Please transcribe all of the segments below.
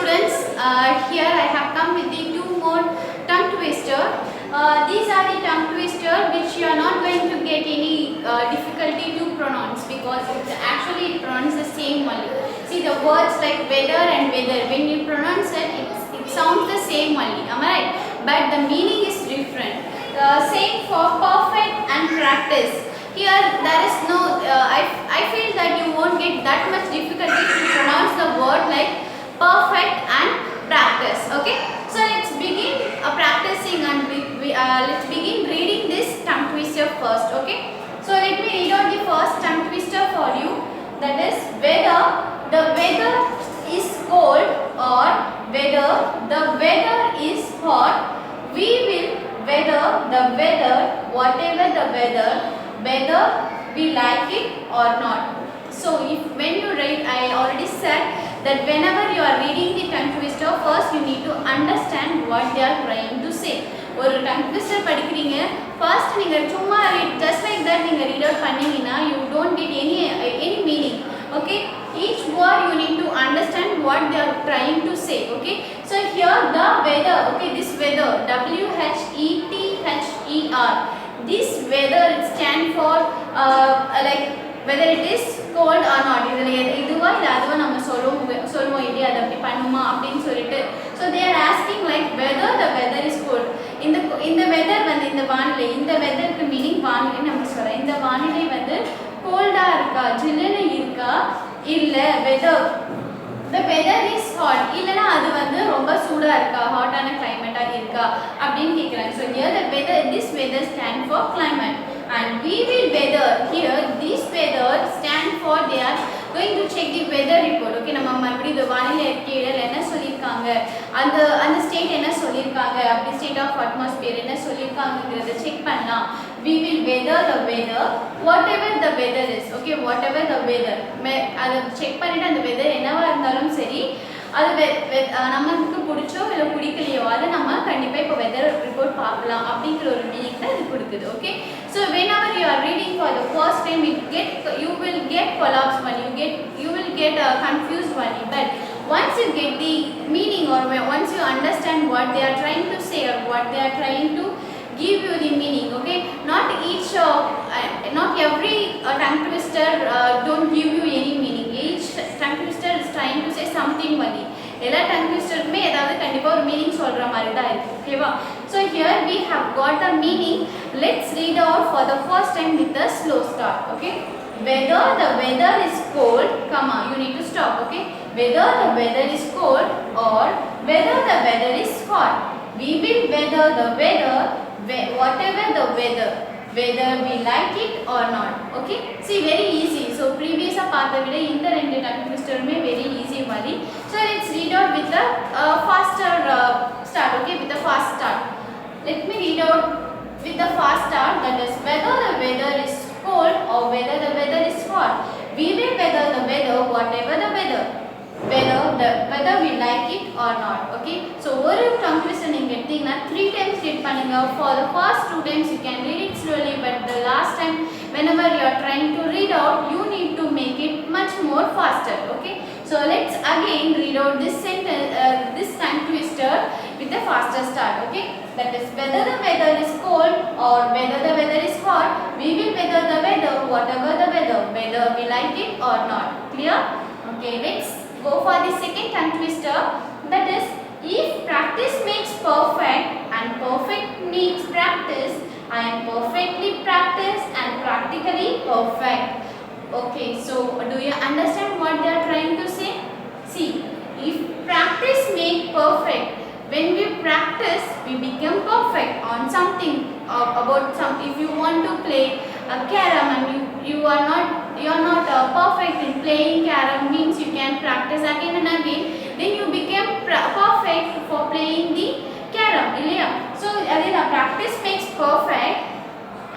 students, here I have come with the two more tongue twister. These are the tongue twister which you are not going to get any difficulty to pronounce because it actually pronounces the same only. See the words like weather and weather, when you pronounce it sounds the same only, am I right? But the meaning is different. Same for perfect and practice. Here there is no, I feel that you won't get that much difficulty to pronounce the word like perfect and practice. Okay, so let's begin practicing and let's begin reading this tongue twister first. Okay, so let me read out the first tongue twister for you. That is whether the weather is cold or whether the weather is hot, we will weather the weather, whatever the weather, whether we like it or not. So if when you read, I already said that whenever you are reading the tongue twister, first you need to understand what they are trying to say. ஒரு tongue twister படிக்கிறீங்க, first நீங்க சும்மா just like that நீங்க read out பண்ணீங்கன்னா you don't get any meaning. Okay, each word you need to understand what they are trying to say. Okay, so here the weather, okay, this weather, WHETHER, this weather it stands for like whether it is cold or not. இதுவா இல்ல அதுவா நம்ம சொல்லுவோம் இல்லையா, அது அப்படி பண்ணுமா அப்படின்னு சொல்லிட்டு. So they are asking like whether the weather is cold. இந்த weather வந்து இந்த வானிலை, இந்த weatherக்கு மீனிங் வானிலை நம்ம சொல்றோம். இந்த வானிலை வந்து கோல்டா இருக்கா, ஜில்லுன்னு இருக்கா, இல்ல weather the weather is hot, இல்லனா அது வந்து ரொம்ப சூடா இருக்கா, ஹாட்டான கிளைமேட்டா இருக்கா அப்படினு கேக்குறாங்க. So here the weather, this weather stand for climate and we will weather, here this weather stand for they are going to check the weather report. Okay, நம்ம மறுபடியும் இந்த வானிலை அறிக்கையில என்ன சொல்லிருக்காங்க, அந்த ஸ்டேட் என்ன சொல்லிருக்காங்க, அப்படி ஸ்டேட் ஆஃப் அட்மாஸ்பியர் என்ன சொல்லிருக்காங்கங்கறத செக் பண்ணலாம். We will weather the weather, whatever the weather is. Okay, whatever the weather, அதை செக் பண்ணிட்டு அந்த weather என்னவா இருந்தாலும் சரி, அது நமக்கு பிடிச்சோ இல்லை பிடிக்கலையோ அதை நம்ம கண்டிப்பாக இப்போ வெதர் ரிப்போர்ட் பார்க்கலாம் அப்படிங்கிற ஒரு மீனிங் தான் இது கொடுக்குது. Okay, so whenever you are reading for the first time you will get collapsed one, you will get confused one, but once you get the meaning or once you understand what they are trying to say or what they are trying to give you the meaning. Okay, not every tongue twister don't give you any meaning. Each tongue twister is trying to say something only. எல்லா tongue twisterமே ஏதாவது கண்டிப்பா ஒரு meaning சொல்ற மாதிரி தான் இருக்கு. ஓகேவா? So here we have got the meaning. Let's read out for the first time with a slow start. Okay, whether the weather is cold, comma, you need to stop. Okay, whether the weather is cold or whether the weather is hot, we will weather the weather, whatever the weather, whether we like it or not. Okay, see, very easy. So previous partha vida inda rendu tongue twister me very easy wali. So let's read out with the faster start. Okay, with the fast start, let me read out with the fast start. That is whether the weather is cold or whether the weather is hot, we will weather the weather, whatever the weather, whether we like it or not. Okay, so ஒரு tongue twister நீங்க எடுத்தீங்கன்னா 3 times read பண்ணுங்க. For the first 2 times you can read it slowly, but the last time whenever you are trying to read out, you need to make it much more faster. Okay, so let's again read out this sentence, this tongue twister with the faster start. Okay, that is whether the weather is cold or whether the weather is hot, we will weather the weather, whatever the weather, whether we like it or not. Clear? Okay, let's go for the second tongue twister. That is, if practice makes perfect and perfect needs practice, I am perfectly practiced and practically perfect. Okay, so do you understand what they are trying to say? See, if practice make perfect, when we practice we become perfect on something, about some, if you want to play a carom and you are not perfect in playing carom, means you can practice again and again, then you become perfect for playing the carom. So practice makes perfect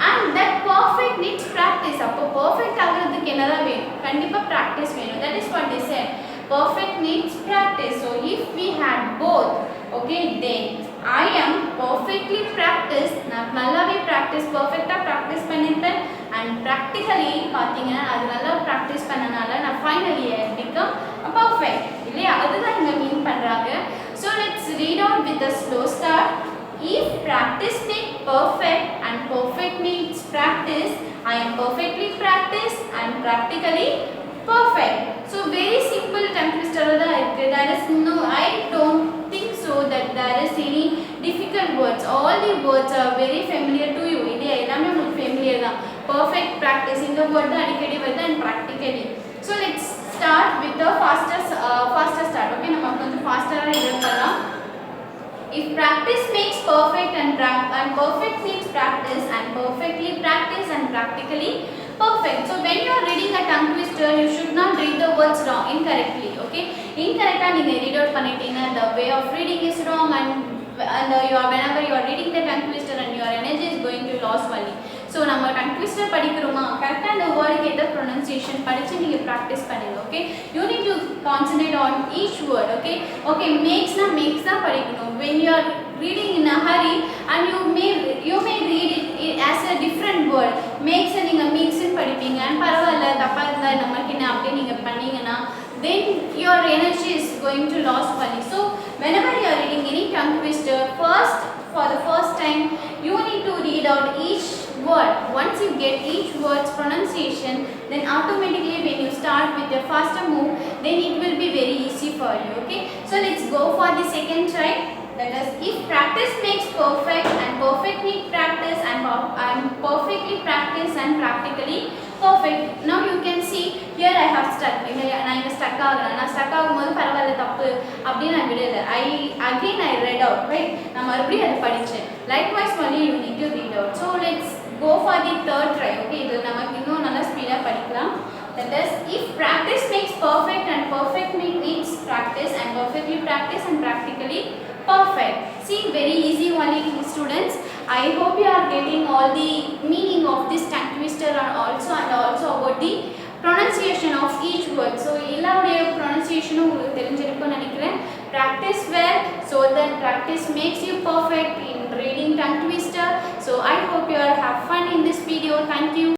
and that perfect needs practice. அப்போ perfect ஆகிறதுக்கு என்னதான் வேணும்? கண்டிப்பா practice வேணும். That is what they said, perfect needs practice. So if we had both, okay, then I am perfectly practiced, நான் நல்லாவே perfect practice பண்ணிருப்பேன் and practically பாத்தீங்கன்னா அது நல்லா practice பண்ணனால நான் finally I become perfect. இல்லையா? அதுதான் இங்க மீன் பண்றாங்க. with a slow start. If practice makes perfect and perfect makes practice, I am perfectly practiced and practically perfect. So very simple tongue twister da irukku. There is no, I don't think so that there is any difficult words. All the words are very familiar to you. Idu ellame ungalku familiar da. Perfect practice in the word da adikadi varudha and practically. So let's start with the faster start. Okay, நம்ம கொஞ்சம் faster ஆ எழுதலாம். If practice makes perfect and perfect makes practice and perfectly practice and practically perfect. So when you are reading a tongue twister, you should not read the words wrong incorrectly. Okay, incorrect ah neenga read out பண்ணிட்டீங்க, the way of reading is wrong and whenever you are reading the tongue twister and your energy is going to lose only. So நம்ம tongue twister படிக்கிறோமா, கரெக்ட்டா அந்த வேர்டுக்கு ஏத்த pronunciation படிச்சு நீங்க practice பண்ணுங்க. Okay, you need to concentrate on each word. Okay, makes தான் படிக்கணும். When you are reading in a hurry and you may read it as a different word, makes நீங்க mix ன்னு படிப்பீங்க and பரவாயில்லை தப்பா இருந்தா நமக்கு என்ன அப்படி நீங்க பண்ணீங்கன்னா then your energy is going to lose only. So whenever you are reading any tongue twister, for the first time you need to read out each word. Once you get each word's pronunciation, then automatically when you start with your faster move, then it will be very easy for you. Okay, so let's go for the second try. That is, if practice makes perfect and perfect need practice and perfectly practice and practically perfect. Now you can see here I have stuck. நான் stuck ஆகும்போது பரவாயில்லை தப்பு அப்படி நான் விடல. I read out, right? நான் மறுபடியும் அதை படிச்சேன். Likewise only you need to read out. So let's go for the third try. Okay, இது நமக்கு இன்னும் நல்லா ஸ்பீடா படிக்கலாம். That is, if practice makes perfect and perfect needs practice and perfectly practice and practically perfect. See, very easy only, students. I hope you are getting all the meaning of this tongue twister and also about the pronunciation of each word. So எல்லாருடைய pronunciation உங்களுக்கு தெரிஞ்சிருக்கும்னு நினைக்கிறேன். Practice well so that practice makes you perfect in reading tongue twister. So I hope you all have fun in this video. Thank you.